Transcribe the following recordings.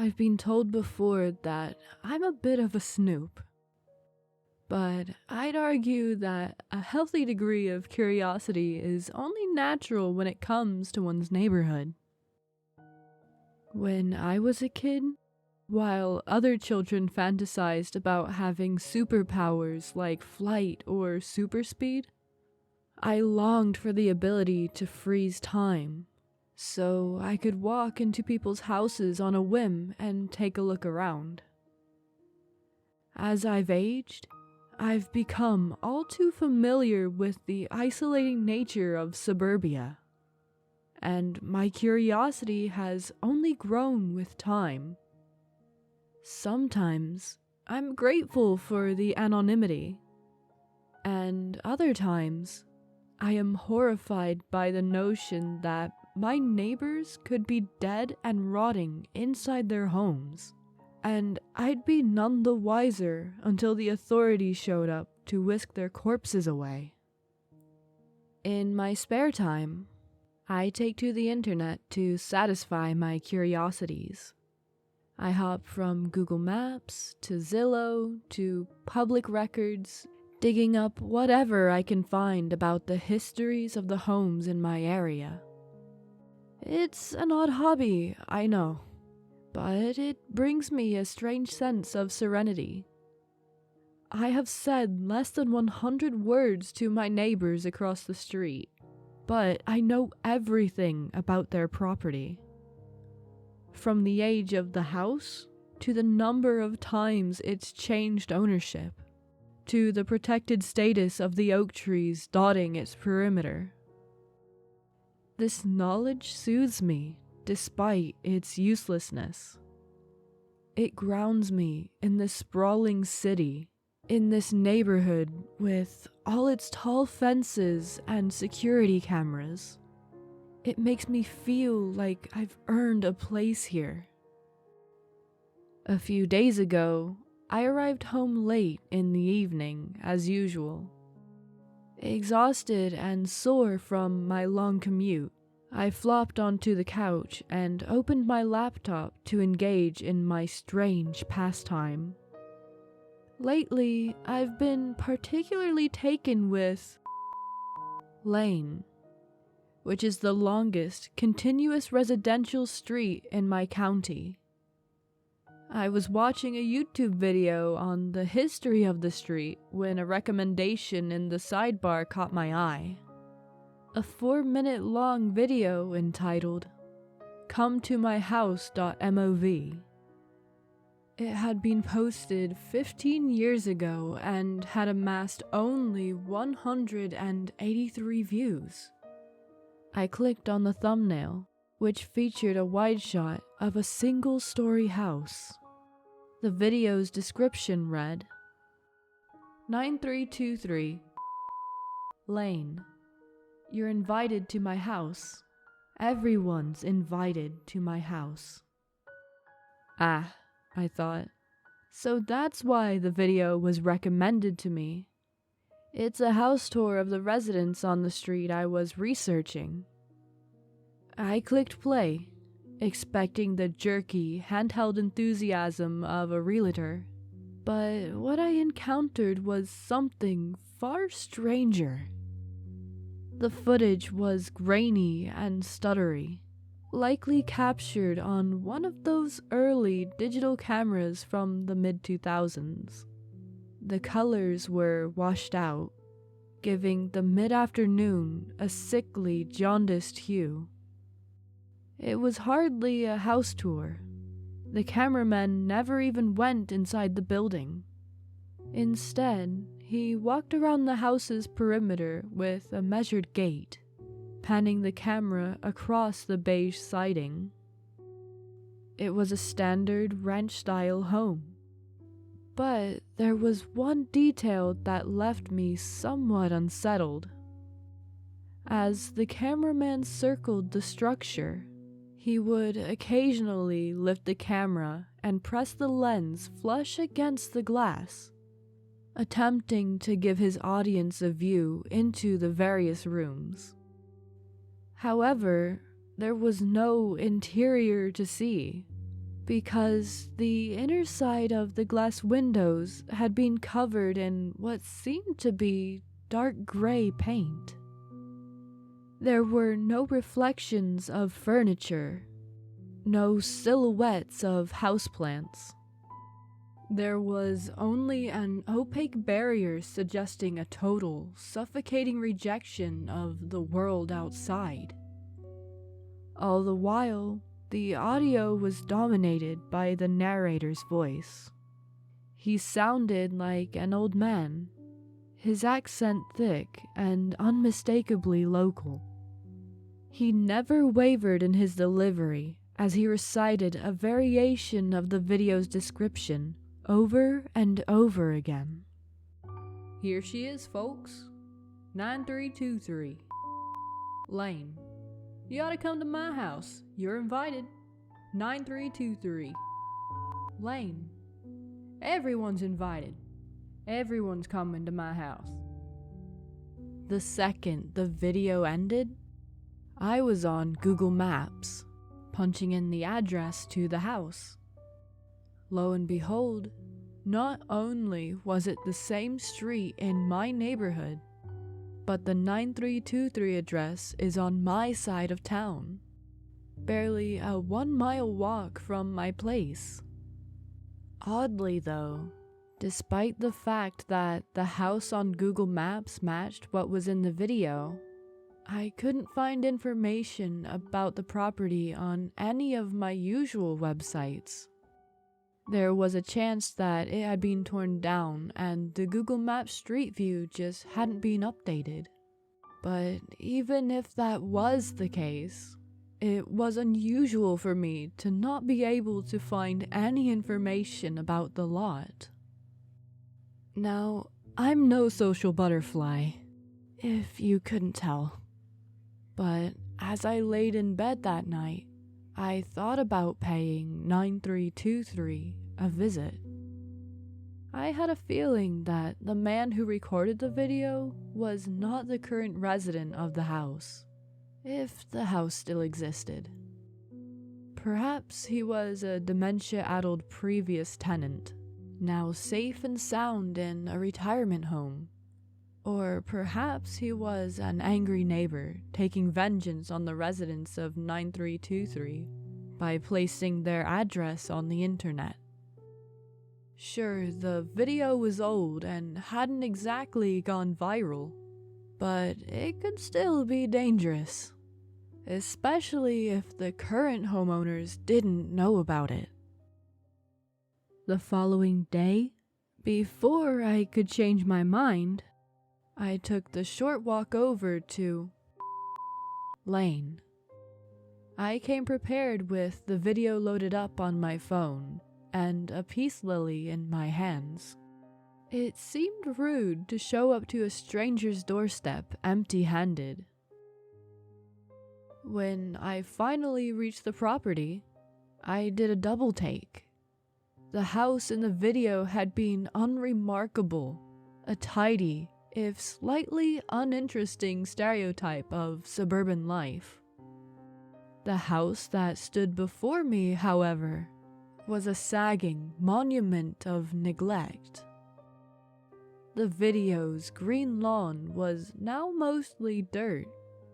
I've been told before that I'm a bit of a snoop, but I'd argue that a healthy degree of curiosity is only natural when it comes to one's neighborhood. When I was a kid, while other children fantasized about having superpowers like flight or super speed, I longed for the ability to freeze time, so I could walk into people's houses on a whim and take a look around. As I've aged, I've become all too familiar with the isolating nature of suburbia, and my curiosity has only grown with time. Sometimes I'm grateful for the anonymity, and other times I am horrified by the notion that my neighbors could be dead and rotting inside their homes, and I'd be none the wiser until the authorities showed up to whisk their corpses away. In my spare time, I take to the internet to satisfy my curiosities. I hop from Google Maps to Zillow to public records, digging up whatever I can find about the histories of the homes in my area. It's an odd hobby, I know, but it brings me a strange sense of serenity. I have said less than 100 words to my neighbors across the street, but I know everything about their property. From the age of the house, to the number of times it's changed ownership, to the protected status of the oak trees dotting its perimeter. This knowledge soothes me, despite its uselessness. It grounds me in this sprawling city, in this neighborhood with all its tall fences and security cameras. It makes me feel like I've earned a place here. A few days ago, I arrived home late in the evening, as usual. Exhausted and sore from my long commute, I flopped onto the couch and opened my laptop to engage in my strange pastime. Lately, I've been particularly taken with Lane, which is the longest continuous residential street in my county. I was watching a YouTube video on the history of the street when a recommendation in the sidebar caught my eye. A 4-minute long video entitled "Come to My House.mov." It had been posted 15 years ago and had amassed only 183 views. I clicked on the thumbnail, which featured a wide shot of a single-story house. The video's description read, 9323 Lane. You're invited to my house. Everyone's invited to my house. Ah, I thought. So that's why the video was recommended to me. It's a house tour of the residents on the street I was researching. I clicked play, expecting the jerky, handheld enthusiasm of a realtor. But what I encountered was something far stranger. The footage was grainy and stuttery, likely captured on one of those early digital cameras from the mid-2000s. The colors were washed out, giving the mid-afternoon a sickly, jaundiced hue. It was hardly a house tour. The cameraman never even went inside the building. Instead, he walked around the house's perimeter with a measured gait, panning the camera across the beige siding. It was a standard ranch-style home. But there was one detail that left me somewhat unsettled. As the cameraman circled the structure, he would occasionally lift the camera and press the lens flush against the glass, attempting to give his audience a view into the various rooms. However, there was no interior to see, because the inner side of the glass windows had been covered in what seemed to be dark gray paint. There were no reflections of furniture, no silhouettes of houseplants. There was only an opaque barrier suggesting a total, suffocating rejection of the world outside. All the while, the audio was dominated by the narrator's voice. He sounded like an old man, his accent thick and unmistakably local. He never wavered in his delivery as he recited a variation of the video's description over and over again. Here she is, folks. 9323 Lane. You ought to come to my house. You're invited. 9323 Lane. Everyone's invited. Everyone's coming to my house. The second the video ended, I was on Google Maps, punching in the address to the house. Lo and behold, not only was it the same street in my neighborhood, but the 9323 address is on my side of town, barely a 1-mile walk from my place. Oddly though, despite the fact that the house on Google Maps matched what was in the video, I couldn't find information about the property on any of my usual websites. There was a chance that it had been torn down and the Google Maps Street View just hadn't been updated. But even if that was the case, it was unusual for me to not be able to find any information about the lot. Now, I'm no social butterfly, if you couldn't tell. But as I laid in bed that night, I thought about paying 9323 a visit. I had a feeling that the man who recorded the video was not the current resident of the house, if the house still existed. Perhaps he was a dementia-addled previous tenant, now safe and sound in a retirement home. Or perhaps he was an angry neighbor taking vengeance on the residents of 9323 by placing their address on the internet. Sure, the video was old and hadn't exactly gone viral, but it could still be dangerous, especially if the current homeowners didn't know about it. The following day, before I could change my mind, I took the short walk over to Lane. I came prepared with the video loaded up on my phone and a peace lily in my hands. It seemed rude to show up to a stranger's doorstep empty-handed. When I finally reached the property, I did a double take. The house in the video had been unremarkable, a tidy, if slightly uninteresting stereotype of suburban life. The house that stood before me, however, was a sagging monument of neglect. The video's green lawn was now mostly dirt,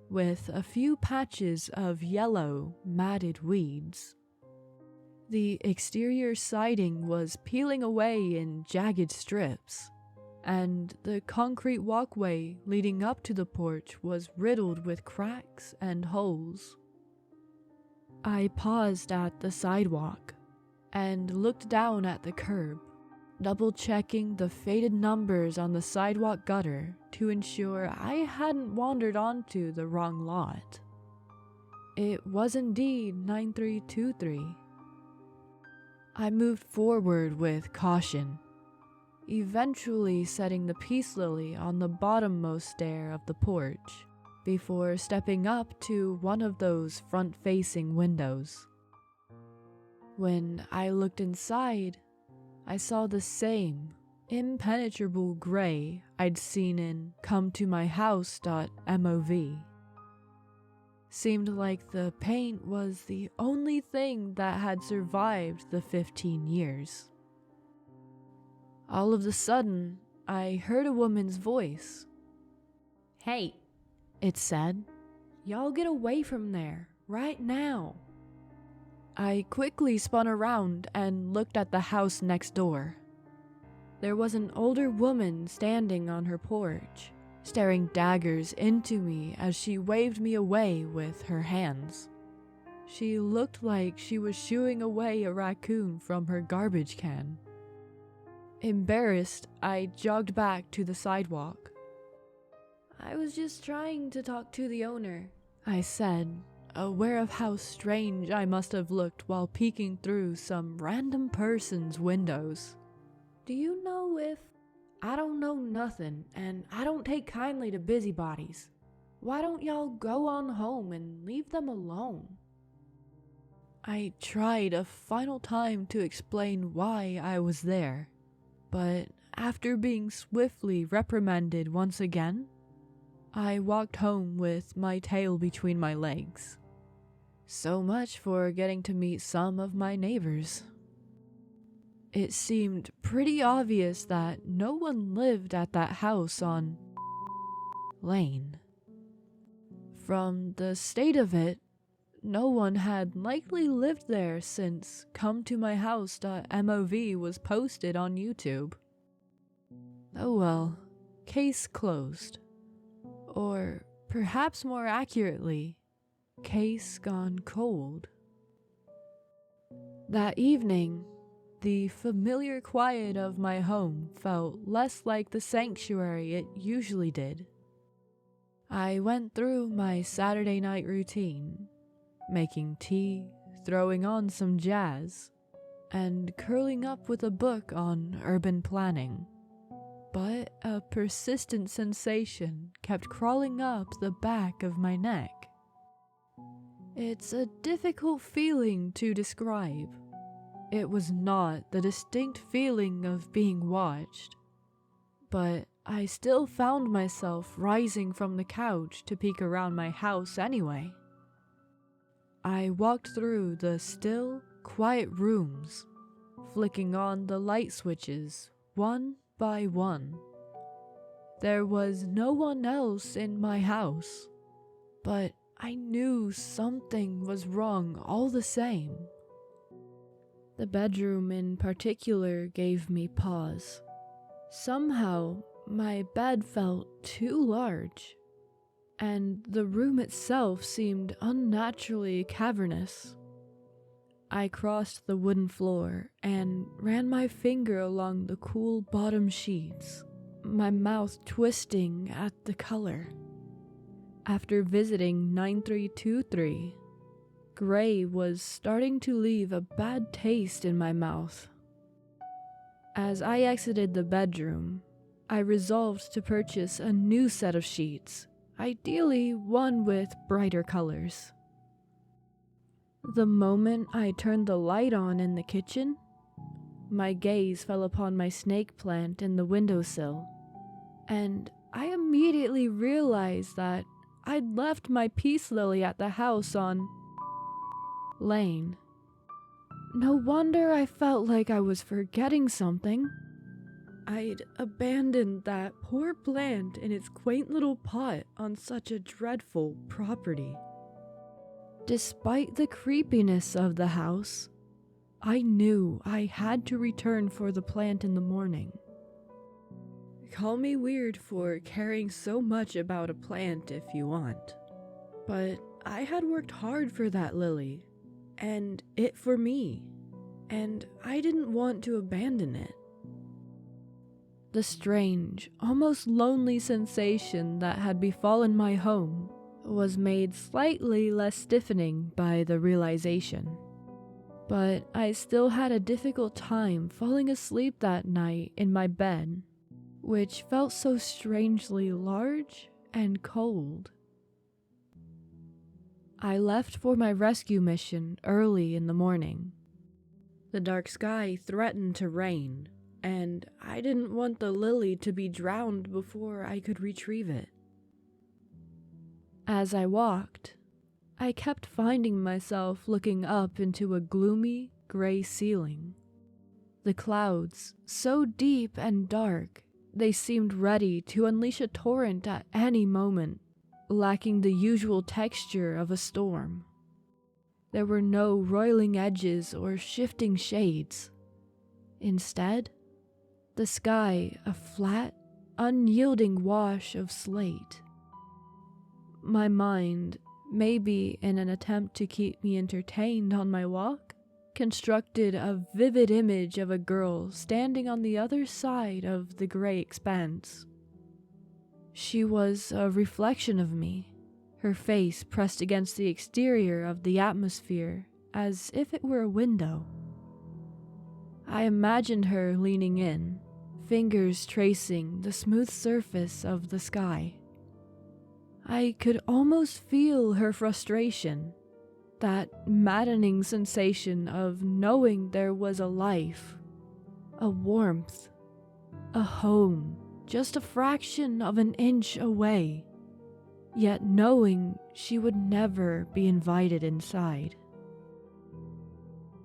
with a few patches of yellow, matted weeds. The exterior siding was peeling away in jagged strips, and the concrete walkway leading up to the porch was riddled with cracks and holes. I paused at the sidewalk and looked down at the curb, double-checking the faded numbers on the sidewalk gutter to ensure I hadn't wandered onto the wrong lot. It was indeed 9323. I moved forward with caution, eventually setting the peace lily on the bottommost stair of the porch, before stepping up to one of those front-facing windows. When I looked inside, I saw the same impenetrable gray I'd seen in ComeToMyHouse.mov. seemed like the paint was the only thing that had survived the 15 years. All of a sudden, I heard a woman's voice. "Hey," it said, "y'all get away from there, right now." I quickly spun around and looked at the house next door. There was an older woman standing on her porch, staring daggers into me as she waved me away with her hands. She looked like she was shooing away a raccoon from her garbage can. Embarrassed, I jogged back to the sidewalk. "I was just trying to talk to the owner," I said, aware of how strange I must have looked while peeking through some random person's windows. "Do you know if—" "I don't know nothing, and I don't take kindly to busybodies. Why don't y'all go on home and leave them alone?" I tried a final time to explain why I was there, but after being swiftly reprimanded once again, I walked home with my tail between my legs. So much for getting to meet some of my neighbors. It seemed pretty obvious that no one lived at that house on Lane. From the state of it, no one had likely lived there since ComeToMyHouse.mov was posted on YouTube. Oh well, case closed. Or perhaps more accurately, case gone cold. That evening, the familiar quiet of my home felt less like the sanctuary it usually did. I went through my Saturday night routine, making tea, throwing on some jazz, and curling up with a book on urban planning. But a persistent sensation kept crawling up the back of my neck. It's a difficult feeling to describe. It was not the distinct feeling of being watched, but I still found myself rising from the couch to peek around my house anyway. I walked through the still, quiet rooms, flicking on the light switches one by one. There was no one else in my house, but I knew something was wrong all the same. The bedroom in particular gave me pause. Somehow, my bed felt too large, and the room itself seemed unnaturally cavernous. I crossed the wooden floor and ran my finger along the cool bottom sheets, my mouth twisting at the color. After visiting 9323, gray was starting to leave a bad taste in my mouth. As I exited the bedroom, I resolved to purchase a new set of sheets, ideally one with brighter colors. The moment I turned the light on in the kitchen, my gaze fell upon my snake plant in the windowsill, and I immediately realized that I'd left my peace lily at the house on Lane. No wonder I felt like I was forgetting something. I'd abandoned that poor plant in its quaint little pot on such a dreadful property. Despite the creepiness of the house, I knew I had to return for the plant in the morning. Call me weird for caring so much about a plant if you want, but I had worked hard for that lily, and it for me, and I didn't want to abandon it. The strange, almost lonely sensation that had befallen my home was made slightly less stiffening by the realization. But I still had a difficult time falling asleep that night in my bed, which felt so strangely large and cold. I left for my rescue mission early in the morning. The dark sky threatened to rain, and I didn't want the lily to be drowned before I could retrieve it. As I walked, I kept finding myself looking up into a gloomy, gray ceiling. The clouds, so deep and dark, they seemed ready to unleash a torrent at any moment, lacking the usual texture of a storm. There were no roiling edges or shifting shades. Instead, the sky a flat, unyielding wash of slate. My mind, maybe in an attempt to keep me entertained on my walk, constructed a vivid image of a girl standing on the other side of the gray expanse. She was a reflection of me, her face pressed against the exterior of the atmosphere as if it were a window. I imagined her leaning in, fingers tracing the smooth surface of the sky. I could almost feel her frustration, that maddening sensation of knowing there was a life, a warmth, a home, just a fraction of an inch away, yet knowing she would never be invited inside.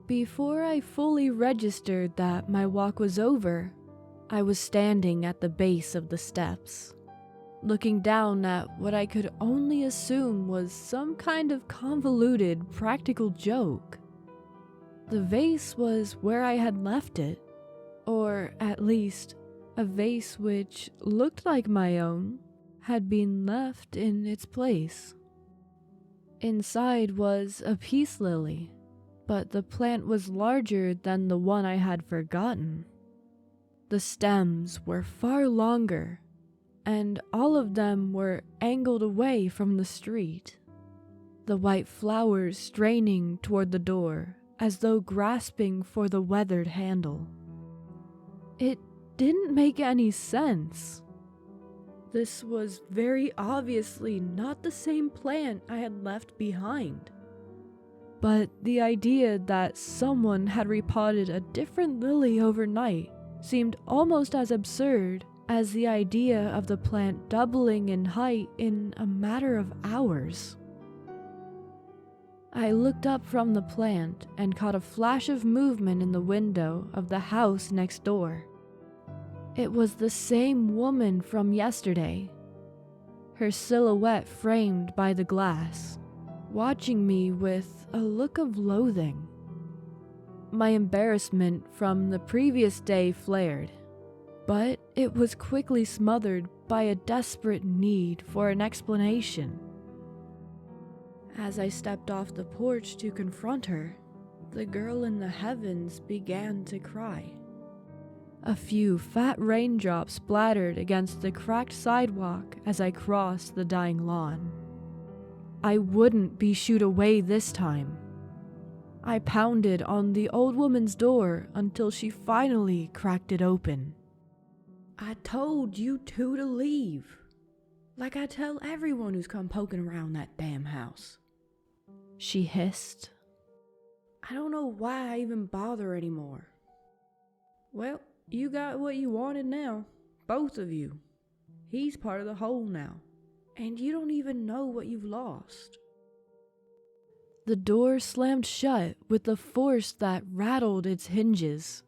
Before I fully registered that my walk was over, I was standing at the base of the steps, looking down at what I could only assume was some kind of convoluted practical joke. The vase was where I had left it, or at least a vase which looked like my own had been left in its place. Inside was a peace lily, but the plant was larger than the one I had forgotten. The stems were far longer, and all of them were angled away from the street, the white flowers straining toward the door as though grasping for the weathered handle. It didn't make any sense. This was very obviously not the same plant I had left behind. But the idea that someone had repotted a different lily overnight seemed almost as absurd as the idea of the plant doubling in height in a matter of hours. I looked up from the plant and caught a flash of movement in the window of the house next door. It was the same woman from yesterday, her silhouette framed by the glass, watching me with a look of loathing. My embarrassment from the previous day flared, but it was quickly smothered by a desperate need for an explanation. As I stepped off the porch to confront her, the girl in the heavens began to cry. A few fat raindrops splattered against the cracked sidewalk as I crossed the dying lawn. I wouldn't be shooed away this time. I pounded on the old woman's door until she finally cracked it open. I told you two to leave, like I tell everyone who's come poking around that damn house, she hissed. I don't know why I even bother anymore. Well, you got what you wanted now, both of you. He's part of the whole now, and you don't even know what you've lost. The door slammed shut with a force that rattled its hinges.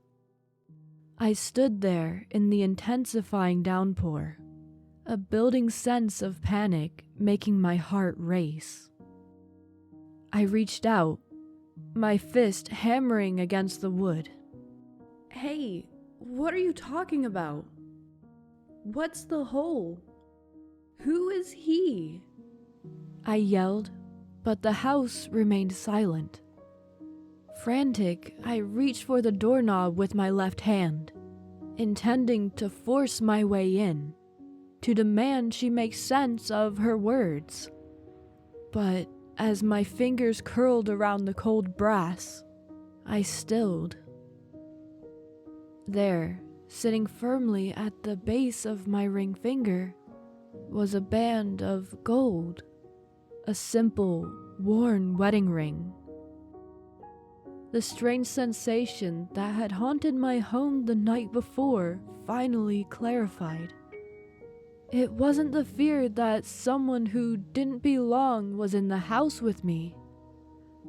I stood there in the intensifying downpour, a building sense of panic making my heart race. I reached out, my fist hammering against the wood. Hey, what are you talking about? What's the hole? Who is he? I yelled, but the house remained silent. Frantic, I reached for the doorknob with my left hand, intending to force my way in, to demand she make sense of her words. But as my fingers curled around the cold brass, I stilled. There, sitting firmly at the base of my ring finger, was a band of gold, a simple, worn wedding ring. The strange sensation that had haunted my home the night before finally clarified. It wasn't the fear that someone who didn't belong was in the house with me,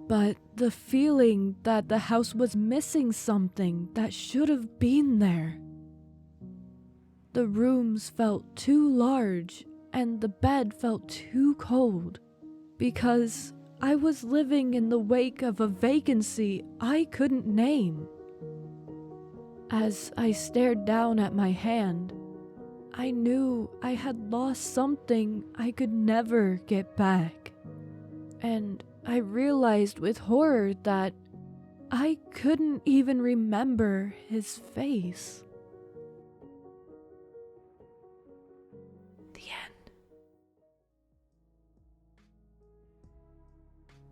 but the feeling that the house was missing something that should have been there. The rooms felt too large and the bed felt too cold because I was living in the wake of a vacancy I couldn't name. As I stared down at my hand, I knew I had lost something I could never get back. And I realized with horror that I couldn't even remember his face. The end.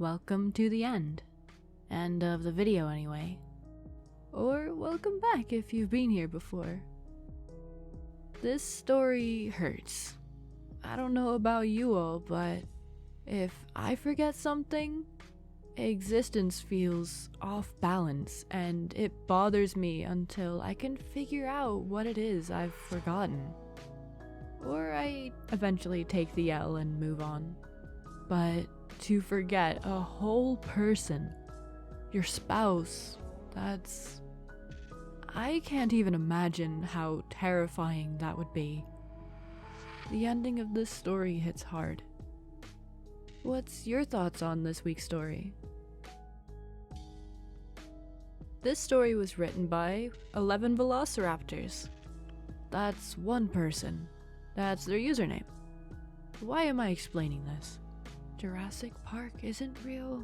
Welcome to the end. End of the video anyway. Or welcome back if you've been here before. This story hurts. I don't know about you all, but if I forget something, existence feels off balance and it bothers me until I can figure out what it is I've forgotten. Or I eventually take the L and move on. But to forget a whole person, your spouse, I can't even imagine how terrifying that would be. The ending of this story hits hard. What's your thoughts on this week's story? This story was written by 11 Velociraptors. That's one person. That's their username. Why am I explaining this? Jurassic Park isn't real.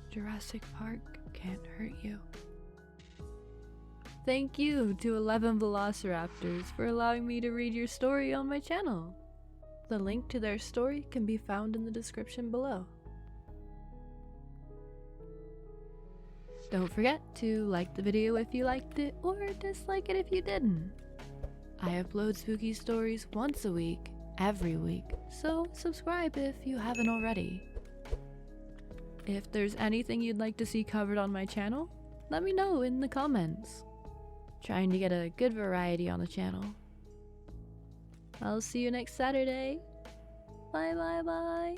Jurassic Park can't hurt you. Thank you to 11 Velociraptors for allowing me to read your story on my channel. The link to their story can be found in the description below. Don't forget to like the video if you liked it or dislike it if you didn't. I upload spooky stories once a week, every week, so subscribe if you haven't already. If there's anything you'd like to see covered on my channel, let me know in the comments. Trying to get a good variety on the channel. I'll see you next Saturday. Bye bye bye.